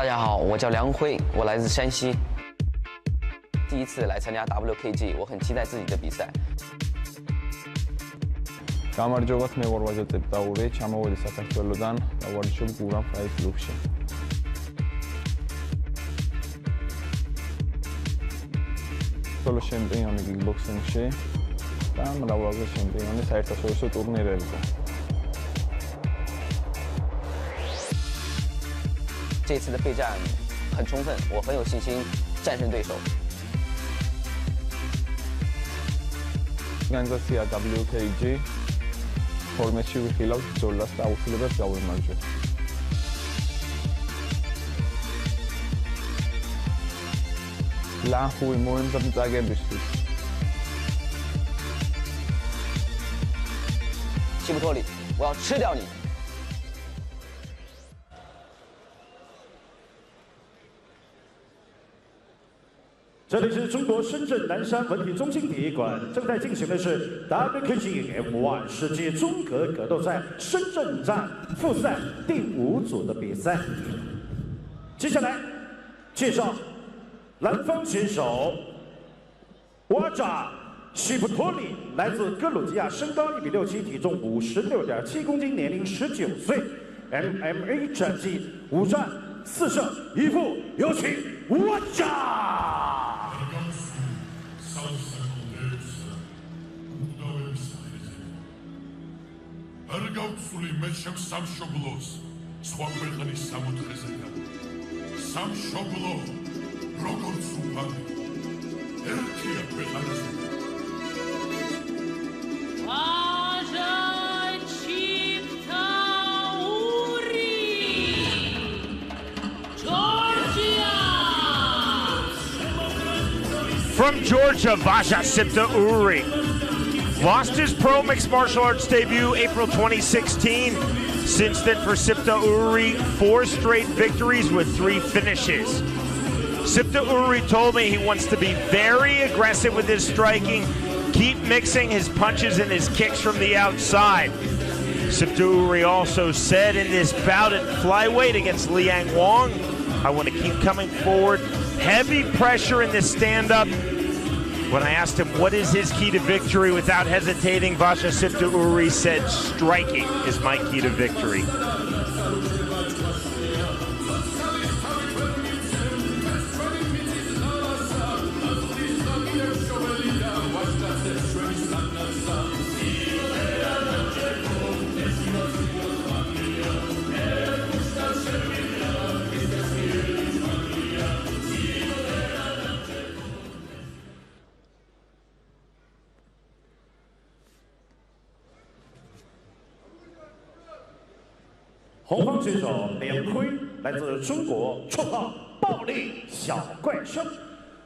大家好，我叫梁辉，我来自山西。第一次来参加 WKG， 我很期待自己的比赛。 გამარჯობათ, მე ვარ ვაჟა წიპტაური, ჩამოვედი საქართველოდან და ვარჯიშობ გურამ ფაის კლუბში. სოლო ჩემპიონი კიკბოქსინგში და მრავალგზა ჩემპიონი საერთაშორისო ტურნირებზე. 这次的备战很充分，我很有信心战胜对手。 ორგანიზაცია WKG ფორმატში ვიხილავთ ბრძოლას და აუცილებლად გავიმარჯვებ. ლანხუი მოემზადაგებისთვის. 西布托里，我要吃掉你！ 这里是中国深圳南山文体中心体育馆，正在进行的是 WKG M1 世界中格格斗赛深圳站复赛第5组的比赛。接下来介绍蓝方选手瓦扎西普托里，来自格鲁吉亚，身高1米67，体重56.7公斤，年龄19岁 ，MMA 战绩5战4胜1负，有请瓦扎。 არ გავცვლი მე შევ სამშობლოს სხვა ქვეყნის სამოთხეზე და სამშობლო როგორც უფალი ერთია ქვეყანაზე ვაჟა ჩიპტაური Georgia From Georgia, Vāža Tsiptauri lost his pro mixed martial arts debut April 2016. Since then, for Tsiptauri, 4 straight victories with 3 finishes. Tsiptauri told me he wants to be very aggressive with his striking, keep mixing his punches and his kicks from the outside. Tsiptauri also said in this bout at flyweight against Liang Wang, I want to keep coming forward, heavy pressure in this stand-up. When I asked him what is his key to victory, without hesitating, Vāža Tsiptauri said, striking is my key to victory.红方选手梁辉来自中国，绰号暴力小怪兽，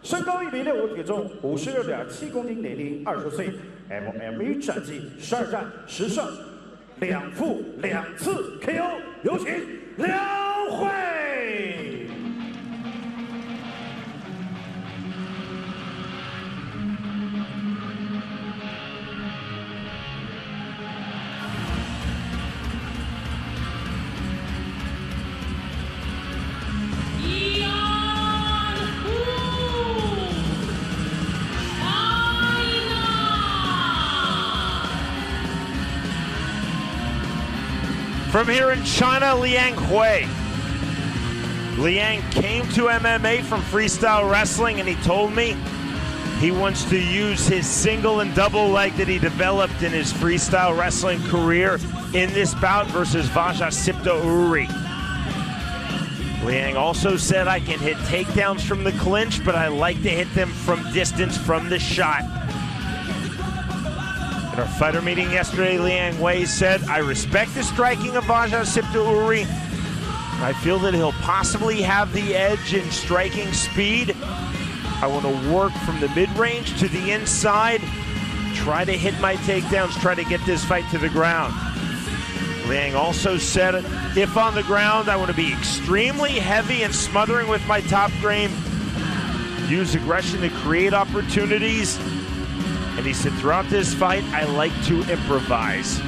身高1米65，体重56.7公斤，年龄20岁 ，MMA 战绩12战10胜2负2次 KO， 有请梁辉。 From here in China, Liang Hui. Liang came to MMA from freestyle wrestling, and he told me he wants to use his single and double leg that he developed in his freestyle wrestling career in this bout versus Vāža Tsiptauri. Liang also said, I can hit takedowns from the clinch, but I like to hit them from distance from the shot. At our fighter meeting yesterday, Liang Hui said, I respect the striking of Vāža Tsiptauri. I feel that he'll possibly have the edge in striking speed. I want to work from the mid-range to the inside, try to hit my takedowns, try to get this fight to the ground. Liang also said, if on the ground, I want to be extremely heavy and smothering with my top game, use aggression to create opportunities. And he said, throughout this fight, I like to improvise.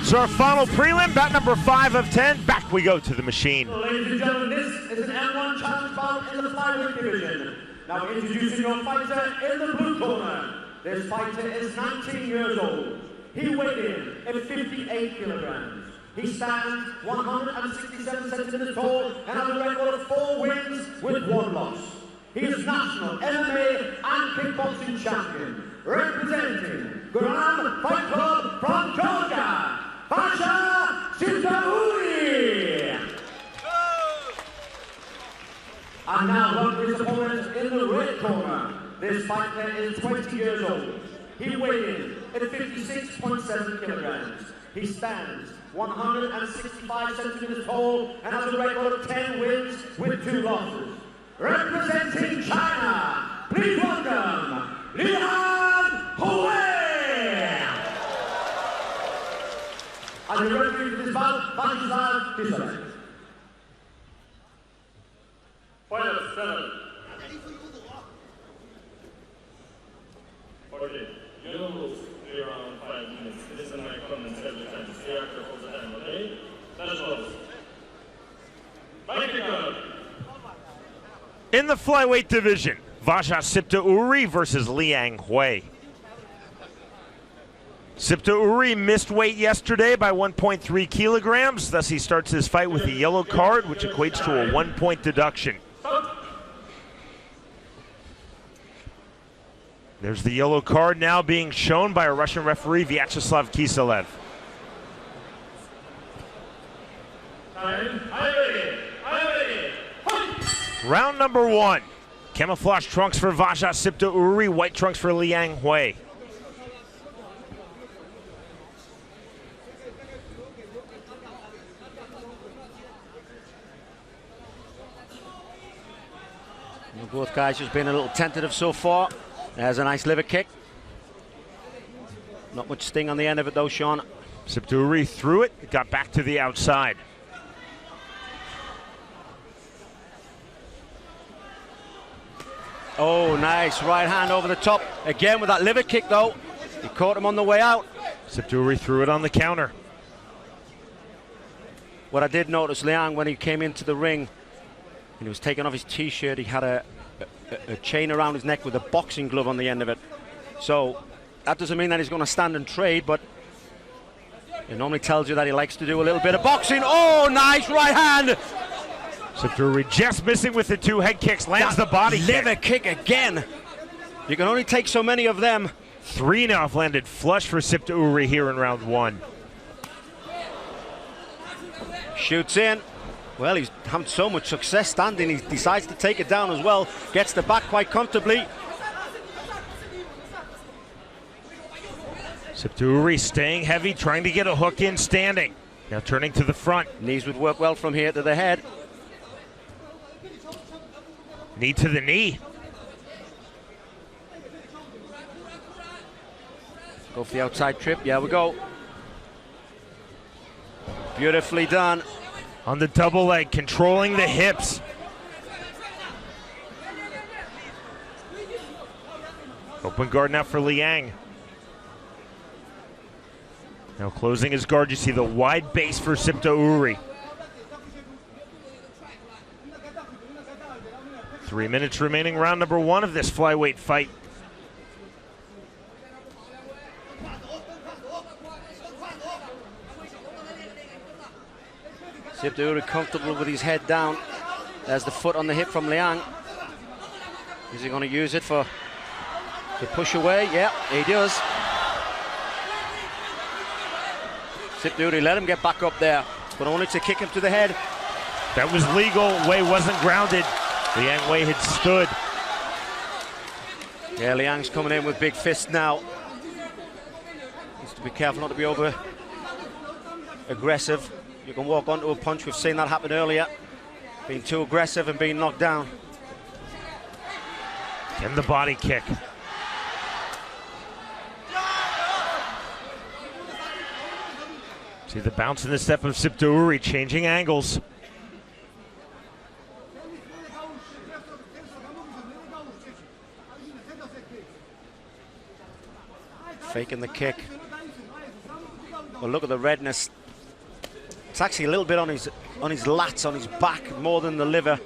So our final prelim, bout number 5 of 10. Back we go to the machine. Ladies and gentlemen, this is an M1 challenge bout in the flyweight division. Now introducing your fighter in the blue corner. This fighter is 19 years old. He weighed in at 58 kilograms. He stands 167 centimeters tall and has a record of 4 wins with 1 loss. He is national MMA and kickboxing champion, representing Guram Fight Club from Georgia, Vazha Shitauri. And now welcome his opponent in the red corner. This fighter is 20 years old. He weighed in at 56.7 kilograms. He stands 165 centimeters tall and has a record of 10 wins with 2 losses. Representing China, please welcome Liang Hui! And the referee for this bout, Vazha Shitauri. Final 7. Okay, you don't lose around 5 minutes. Listen my comments every time. Stay active all the time, okay? That's all. Fight go. In the flyweight division, Vazha Shitauri versus Liang Hui. Shitauri missed weight yesterday by 1.3 kilograms, thus he starts his fight with a yellow card, which equates to a 1-point deduction. There's the yellow card now being shown by a Russian referee, Vyacheslav Kiselev. Round number 1. Camouflage trunks for Vazha Shitauri, white trunks for Liang Hui. Both guys just been a little tentative so far. There's a nice liver kick. Not much sting on the end of it though, Sean. Shitauri threw it, got back to the outside. Oh, nice right hand over the top. Again with that liver kick though. He caught him on the way out. Shitauri threw it on the counter. What I did notice, Liang, when he came into the ring and he was taking off his t-shirt, he had a chain around his neck with a boxing glove on the end of it. So that doesn't mean that he's going to stand and trade, but it normally tells you that he likes to do a little bit of boxing. Oh, nice right hand. Shitauri just missing with the 2 head kicks, lands the body liver kick again. You can only take so many of them. 3 now have landed flush for Shitauri here in round 1. Shoots in. Well, he's having so much success standing, he decides to take it down as well. Gets the back quite comfortably. Shitauri staying heavy, trying to get a hook in standing. Now turning to the front. Knees would work well from here to the head. Knee to the knee. Go for the outside trip. Yeah, we go. Beautifully done. On the double leg, controlling the hips. Open guard now for Liang. Now closing his guard, you see the wide base for Shitauri. 3 minutes remaining, round number 1 of this flyweight fight. Shitauri comfortable with his head down. There's the foot on the hip from Liang. Is he going to use it to push away? Yeah, he does. Shitauri let him get back up there, but only to kick him to the head. That was legal. Wei wasn't grounded. Liang Hui had stood. Yeah, Liang's coming in with big fists now. Needs to be careful not to be over aggressive. You can walk onto a punch. We've seen that happen earlier. Being too aggressive and being knocked down. And the body kick. See the bounce in the step of Shitauri, changing angles. Faking the kick. Well, look at the redness. It's actually a little bit on his lats, on his back, more than the liver.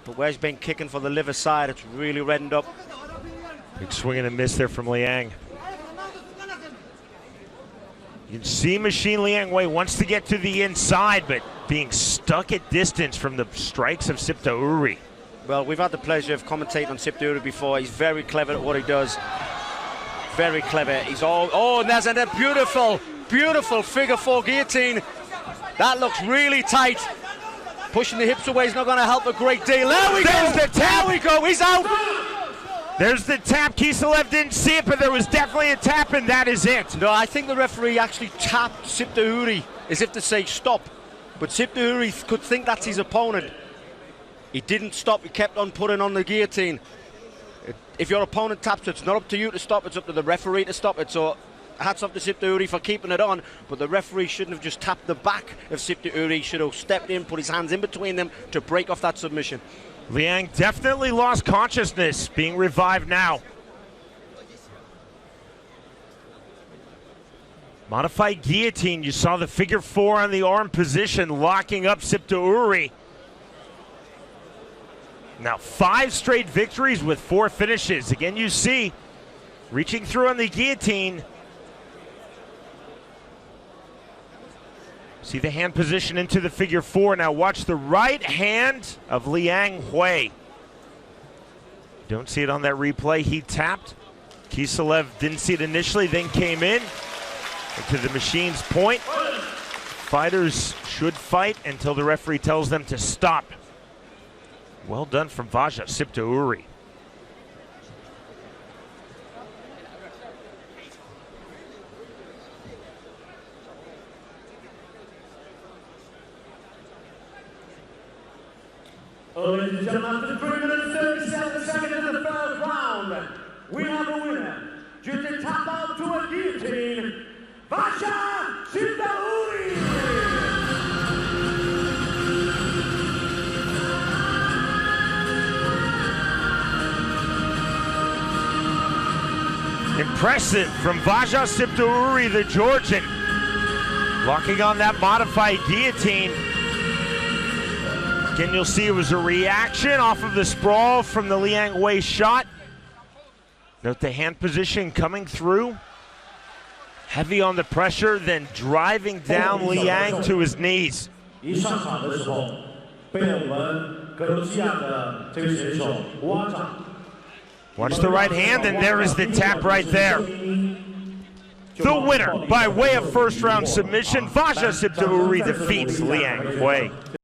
But where he's been kicking for the liver side, it's really reddened up. Big swing and a miss there from Liang. You can see Machine Liang Wei wants to get to the inside, but being stuck at distance from the strikes of Tsiptauri. Well, we've had the pleasure of commentating on Tsiptauri before. He's very clever at what he does. Very clever. He's all... Oh, and there's a beautiful, beautiful figure four guillotine. That looks really tight. Pushing the hips away is not going to help a great deal. There we go! There's the tap! There we go, he's out! There's the tap. Kiselev didn't see it, but there was definitely a tap, and that is it. No, I think the referee actually tapped Tsiptauri as if to say stop. But Tsiptauri could think that's his opponent. He didn't stop, he kept on putting on the guillotine. If your opponent taps it, it's not up to you to stop, it's up to the referee to stop it. So hats off to Tsiptauri for keeping it on, but the referee shouldn't have just tapped the back of Tsiptauri. He should have stepped in, put his hands in between them to break off that submission. Liang definitely lost consciousness, being revived now. Modified guillotine, you saw the figure four on the arm position, locking up Tsiptauri. Now 5 straight victories with 4 finishes. Again, you see, reaching through on the guillotine. See the hand position into the figure four. Now watch the right hand of Liang Hui. Don't see it on that replay. He tapped. Kiselev didn't see it initially, then came in to the machine's point. Fighters should fight until the referee tells them to stop. Well done from Vazha Tsiptauri. Ladies and gentlemen, after 3 minutes 37 seconds in the third round, we have a winner. Due to tap out to a guillotine, Vazha Tsiptauri! Impressive from Vazha Tsiptauri, the Georgian. Locking on that modified guillotine. Again, you'll see it was a reaction off of the sprawl from the Liang Hui shot. Note the hand position coming through. Heavy on the pressure, then driving down Liang to his knees. Watch the right hand, and there is the tap right there. The winner by way of first round submission, Vazha Tsiptauri defeats Liang Hui.